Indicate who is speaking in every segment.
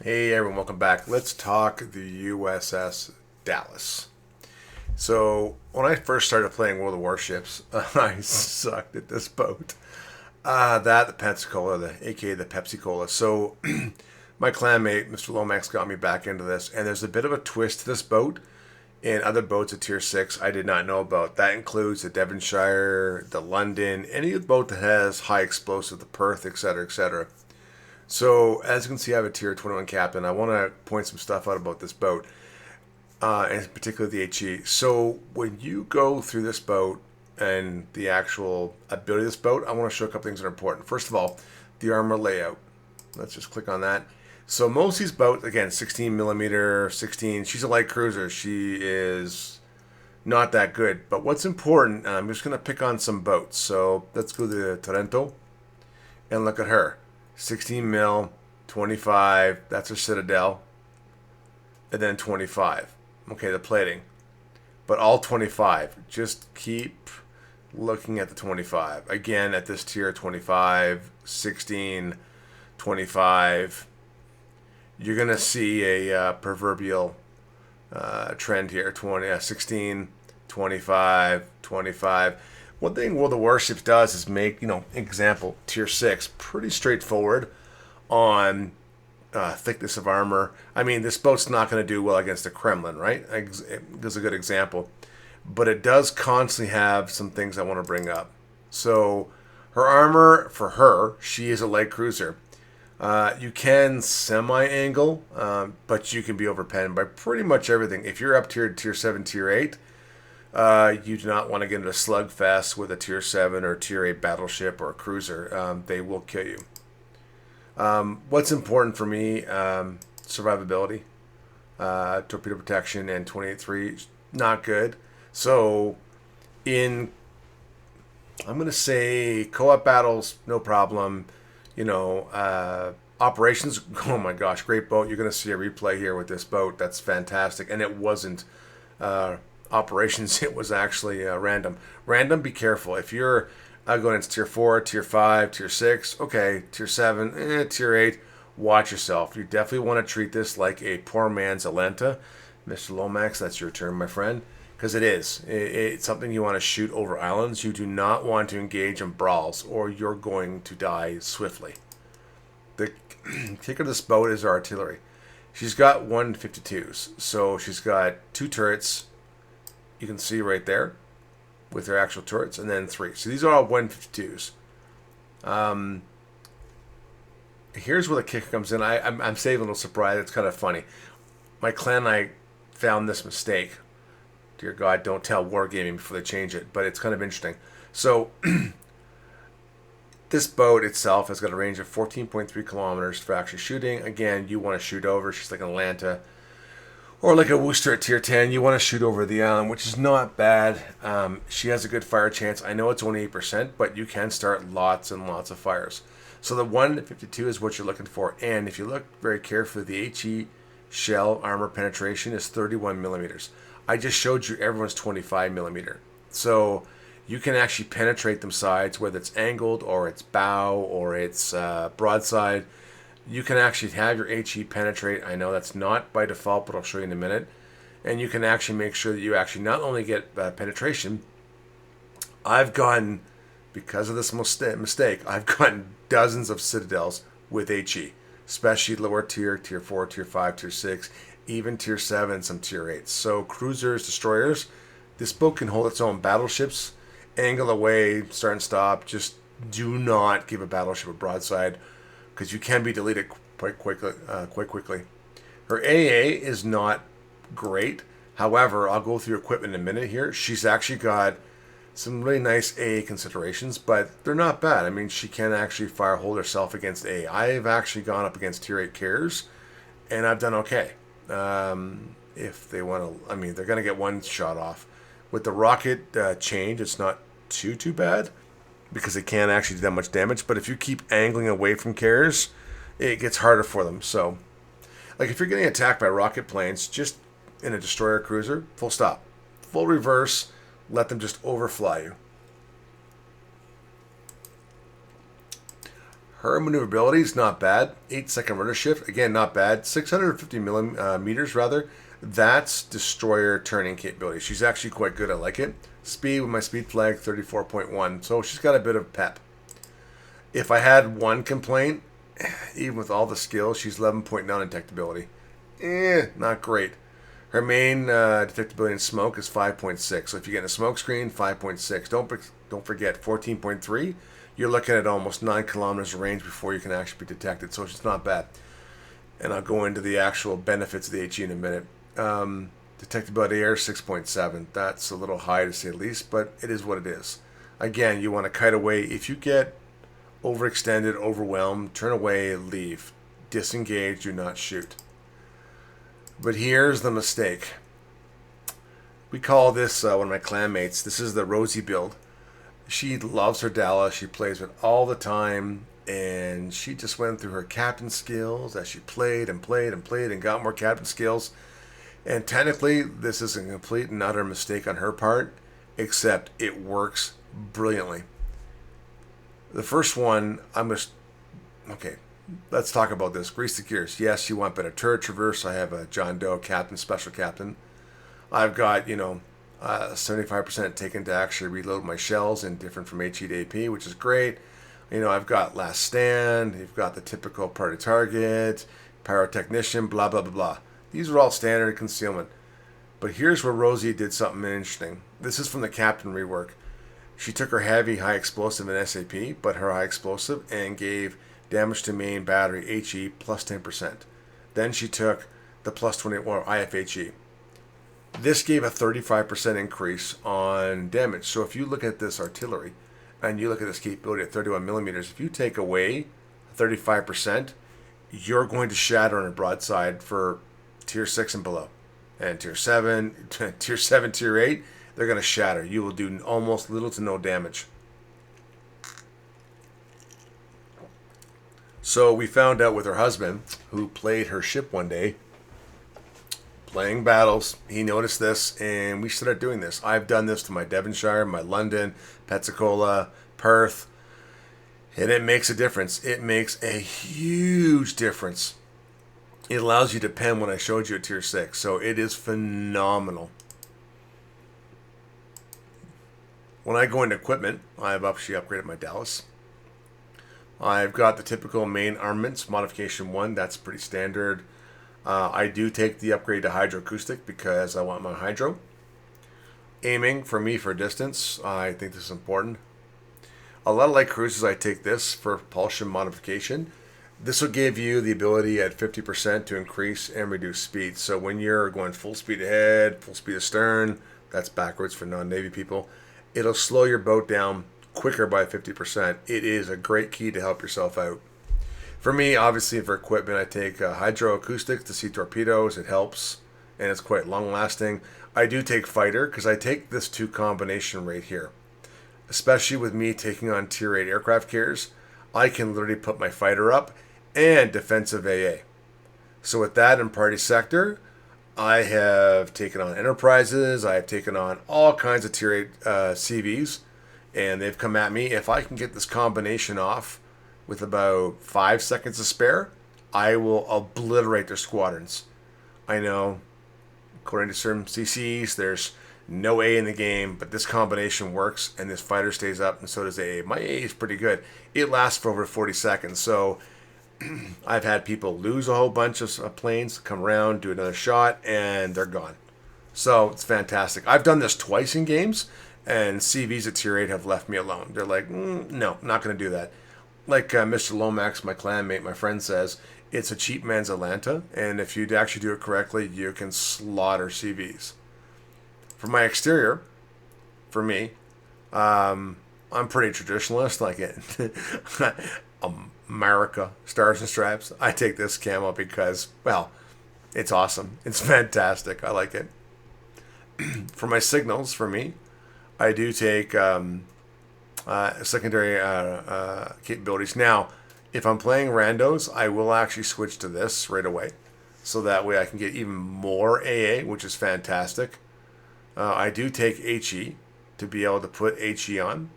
Speaker 1: Hey everyone, welcome back. Let's talk the USS Dallas. So, when I first started playing World of Warships, I sucked at this boat. The Pensacola, aka the Pepsi Cola. So, my clanmate, Mr. Lomax, got me back into this, and there's a bit of a twist to this boat and other boats at Tier 6 I did not know about. That includes the Devonshire, the London, any boat that has high explosive, the Perth, etc., etc. So, as you can see, I have a Tier 21 captain. I want to point some stuff out about this boat, and particularly the HE. So, when you go through this boat and the actual ability of this boat, I want to show a couple things that are important. First of all, the armor layout. Let's just click on that. So, most of these boats, again, 16 millimeter, 16, she's a light cruiser. She is not that good. But what's important, I'm just going to pick on some boats. So, let's go to the Torrento and look at her. 16 mil, 25, that's her Citadel, and then 25. Okay, the plating. But all 25. Just keep looking at the 25. Again, at this tier, 25, 16, 25. You're going to see a proverbial trend here. 16, 25, 25. One thing World of Warships does is make, example, tier 6, pretty straightforward on thickness of armor. I mean, this boat's not going to do well against the Kremlin, right? Gives a good example. But it does constantly have some things I want to bring up. So, her armor, for her, she is a light cruiser. You can semi-angle, but you can be overpenned by pretty much everything. If you're up tier 7, tier 8, you do not want to get into a slugfest with a tier 7 or tier 8 battleship or a cruiser. They will kill you. What's important for me, survivability, torpedo protection, and 28.3, not good. So, I'm going to say co-op battles, no problem. Operations, oh my gosh, great boat. You're going to see a replay here with this boat. That's fantastic. And it wasn't operations, it was actually random. Random, be careful. If you're going into tier 4, tier 5, tier 6, okay, tier 7, tier 8, watch yourself. You definitely want to treat this like a poor man's Alenta. Mr. Lomax, that's your turn, my friend. Because it is. It's something you want to shoot over islands. You do not want to engage in brawls, or you're going to die swiftly. The kicker of this boat is our artillery. She's got 152s, so she's got 2 turrets. You can see right there with their actual turrets, and then 3. So these are all 152s. Here's where the kicker comes in. I'm saving a little surprise. It's kind of funny. My clan and I found this mistake. Dear God, don't tell Wargaming before they change it, but it's kind of interesting. So this boat itself has got a range of 14.3 kilometers for actually shooting. Again, you want to shoot over. She's like an Atlanta or like a Worcester at tier 10. You want to shoot over the island, which is not bad. She has a good fire chance. I know it's only 8%, but you can start lots and lots of fires. So the 152 is what you're looking for. And if you look very carefully, the HE shell armor penetration is 31 millimeters. I just showed you everyone's 25 millimeter. So you can actually penetrate them sides, whether it's angled or it's bow or it's broadside. You can actually have your HE penetrate. I know that's not by default, but I'll show you in a minute. And you can actually make sure that you actually not only get penetration. I've gotten, because of this mistake, I've gotten dozens of Citadels with HE, especially lower tier, tier 4, tier 5, tier 6, even tier 7, some tier 8. So cruisers, destroyers, this boat can hold its own. Battleships, angle away, start and stop. Just do not give a battleship a broadside, because you can be deleted quite quickly. Her AA is not great. However, I'll go through equipment in a minute here. She's actually got some really nice AA considerations, but they're not bad. I mean, she can actually hold herself against AA. I've actually gone up against tier 8 carriers, and I've done okay. If they want to, I mean, they're going to get one shot off. With the rocket change, it's not too bad, because it can't actually do that much damage. But if you keep angling away from carriers, it gets harder for them. So, like if you're getting attacked by rocket planes, just in a destroyer cruiser, full stop. Full reverse, let them just overfly you. Her maneuverability is not bad. 8-second rudder shift, again, not bad. 650 millimeters, rather. That's destroyer turning capability. She's actually quite good. I like it. Speed with my speed flag, 34.1. So she's got a bit of pep. If I had one complaint, even with all the skills, she's 11.9 in detectability. Not great. Her main detectability in smoke is 5.6. So if you get in a smoke screen, 5.6. Don't forget 14.3. You're looking at almost 9 kilometers of range before you can actually be detected. So it's not bad. And I'll go into the actual benefits of the HE in a minute. Detectability air 6.7. That's a little high to say the least, but it is what it is. Again, you want to kite away. If you get overextended, overwhelmed, turn away, leave. Disengage, do not shoot. But here's the mistake. We call this, one of my clanmates, this is the Rosie build. She loves her Dallas. She plays it all the time. And she just went through her captain skills as she played and played and played and got more captain skills. And technically, this is a complete and utter mistake on her part, except it works brilliantly. The first one, okay, let's talk about this. Grease the gears. Yes, you want better turret traverse. I have a John Doe captain, special captain. I've got, 75% taken to actually reload my shells and different from HE to AP, which is great. I've got last stand. You've got the typical party target, pyrotechnician, blah, blah, blah, blah. These are all standard concealment. But here's where Rosie did something interesting. This is from the captain rework. She took her heavy high explosive in SAP, but her high explosive, and gave damage to main battery HE plus 10%. Then she took the plus 20 or IFHE. This gave a 35% increase on damage. So if you look at this artillery and you look at this capability at 31 millimeters, if you take away 35%, you're going to shatter on a broadside for tier 6 and below. And tier 7, tier 8, they're going to shatter. You will do almost little to no damage. So we found out with her husband, who played her ship one day, playing battles. He noticed this, and we started doing this. I've done this to my Devonshire, my London, Pensacola, Perth, and it makes a difference. It makes a huge difference. It allows you to pen when I showed you at tier 6, so it is phenomenal. When I go into equipment, I've actually upgraded my Dallas. I've got the typical main armaments, modification 1, that's pretty standard. I do take the upgrade to hydroacoustic because I want my hydro. Aiming, for me, for distance, I think this is important. A lot of light cruisers, I take this for propulsion modification. This will give you the ability at 50% to increase and reduce speed. So when you're going full speed ahead, full speed astern, that's backwards for non-Navy people, it'll slow your boat down quicker by 50%. It is a great key to help yourself out. For me, obviously, for equipment, I take hydroacoustics to see torpedoes. It helps, and it's quite long-lasting. I do take fighter, because I take this 2 combination right here. Especially with me taking on tier 8 aircraft carriers, I can literally put my fighter up and defensive AA. So with that in party sector, I have taken on enterprises. I have taken on all kinds of tier 8 CVs, and they've come at me. If I can get this combination off with about 5 seconds to spare, I will obliterate their squadrons. I know, according to certain CCs, there's no A in the game, but this combination works, and this fighter stays up, and so does AA. My AA is pretty good. It lasts for over 40 seconds, so I've had people lose a whole bunch of planes, come around, do another shot, and they're gone. So it's fantastic. I've done this twice in games, and CVs at tier 8 have left me alone. They're like, no, not going to do that. Like Mr. Lomax, my clanmate, my friend says, it's a cheap man's Atlanta, and if you actually do it correctly, you can slaughter CVs. For my exterior, for me, I'm pretty traditionalist, like it. America, Stars and Stripes. I take this camo because, well, it's awesome. It's fantastic. I like it. For my signals, for me, I do take secondary capabilities. Now, if I'm playing randos, I will actually switch to this right away. So that way I can get even more AA, which is fantastic. I do take HE to be able to put HE on.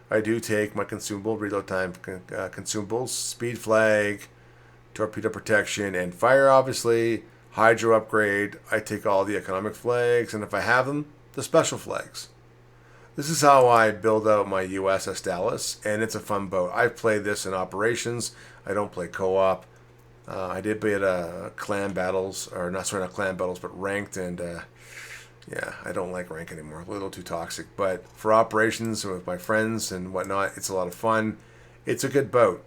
Speaker 1: I do take my consumable reload time consumables, speed flag, torpedo protection, and fire, obviously. Hydro upgrade. I take all the economic flags, and if I have them, the special flags. This is how I build out my USS Dallas, and it's a fun boat. I've played this in operations. I don't play co-op. I did play at clan battles, or not, sorry, not clan battles, but ranked, and yeah, I don't like rank anymore. A little too toxic. But for operations with my friends and whatnot, it's a lot of fun. It's a good boat.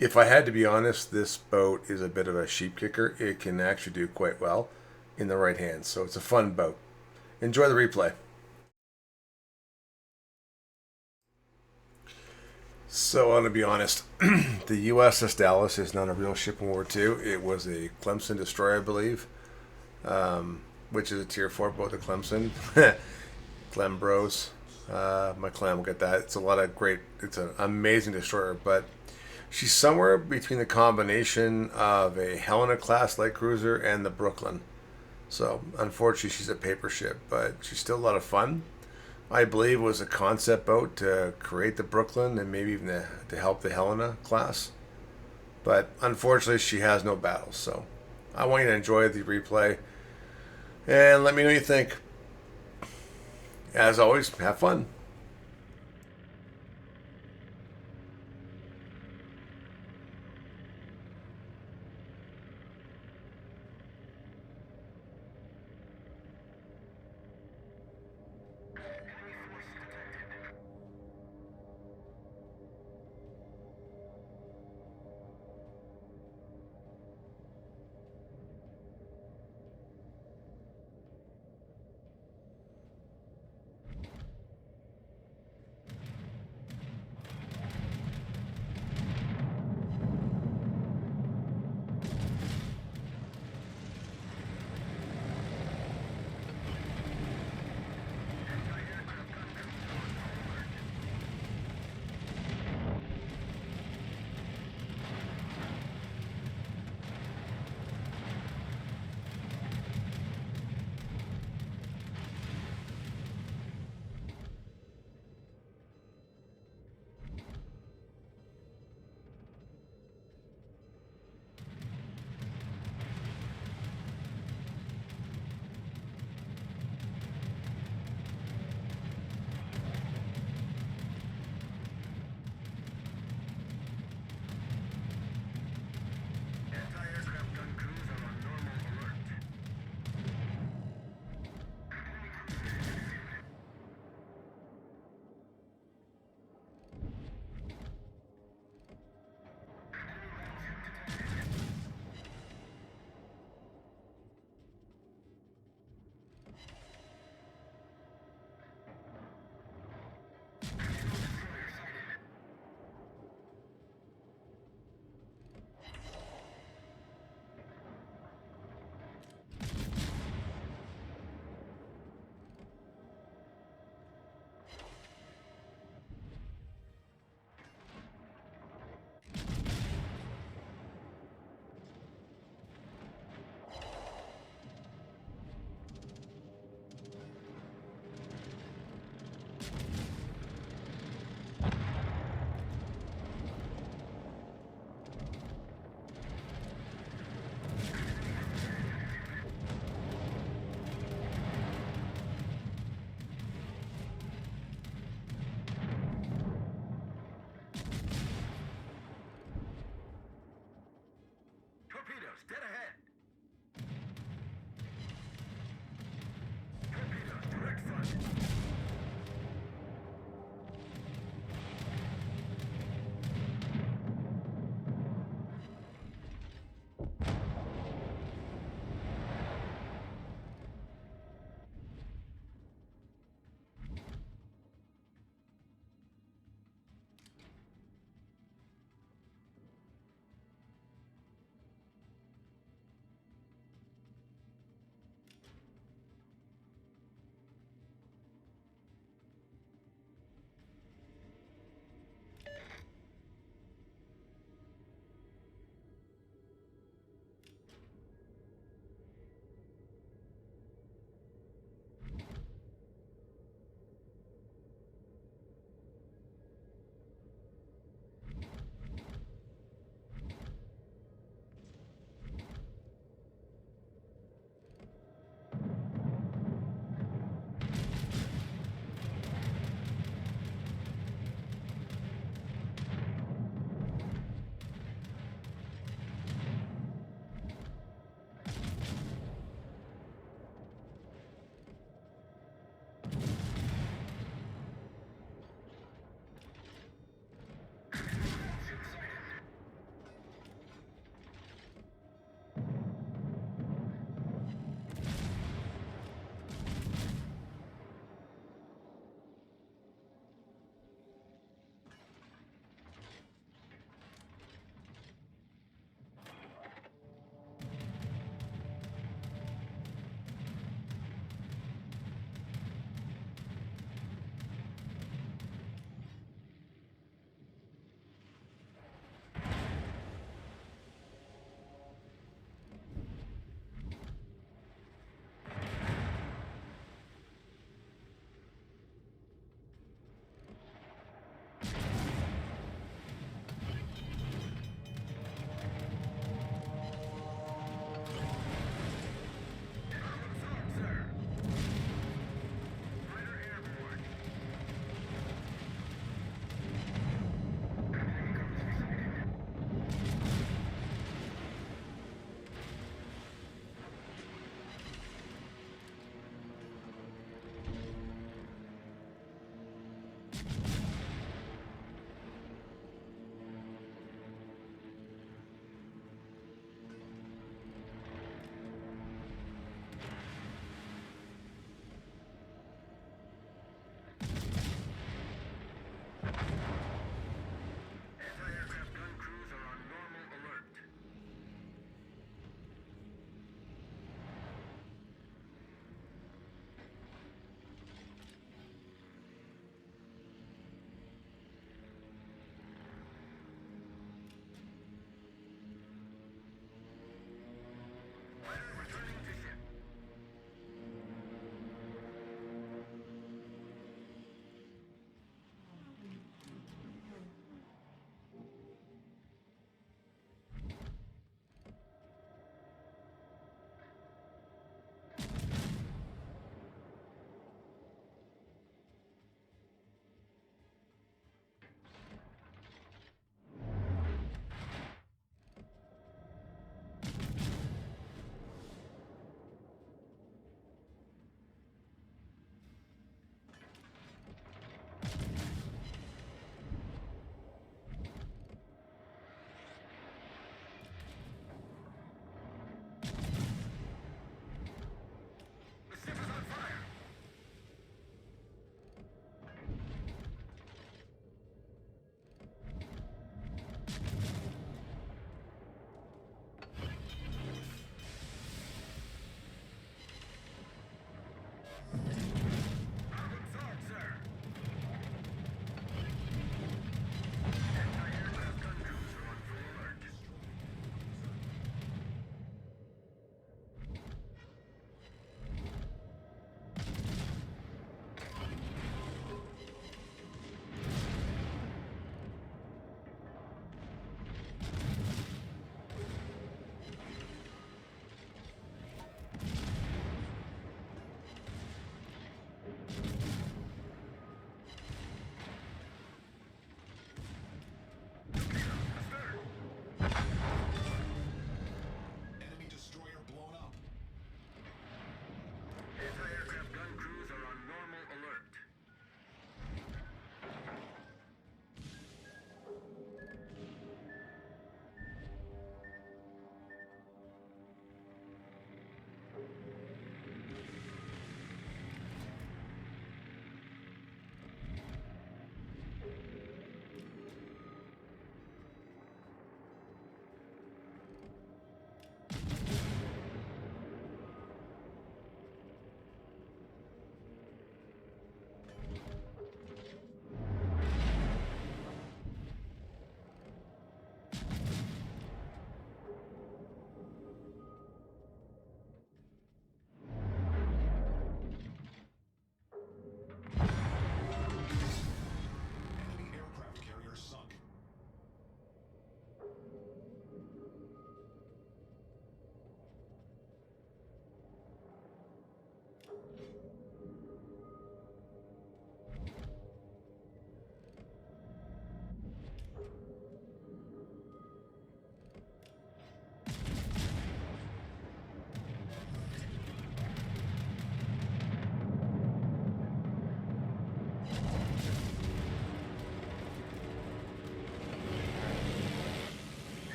Speaker 1: If I had to be honest, this boat is a bit of a sheep kicker. It can actually do quite well in the right hands, so it's a fun boat. Enjoy the replay. So, I want to be honest, the USS Dallas is not a real ship in World War II. It was a Clemson destroyer, I believe, which is a Tier 4 boat, the Clemson. Clem Bros. My clan will get that. It's a lot of great, it's an amazing destroyer, but she's somewhere between the combination of a Helena class light cruiser and the Brooklyn. So, unfortunately, she's a paper ship, but she's still a lot of fun. I believe it was a concept boat to create the Brooklyn and maybe even to help the Helena class. But unfortunately, she has no battles. So I want you to enjoy the replay and let me know what you think. As always, have fun.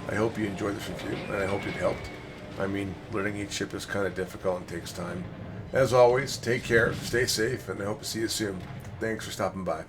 Speaker 1: I hope you enjoyed this review, and I hope it helped. I mean, learning each ship is kind of difficult and takes time. As always, take care, stay safe, and I hope to see you soon. Thanks for stopping by.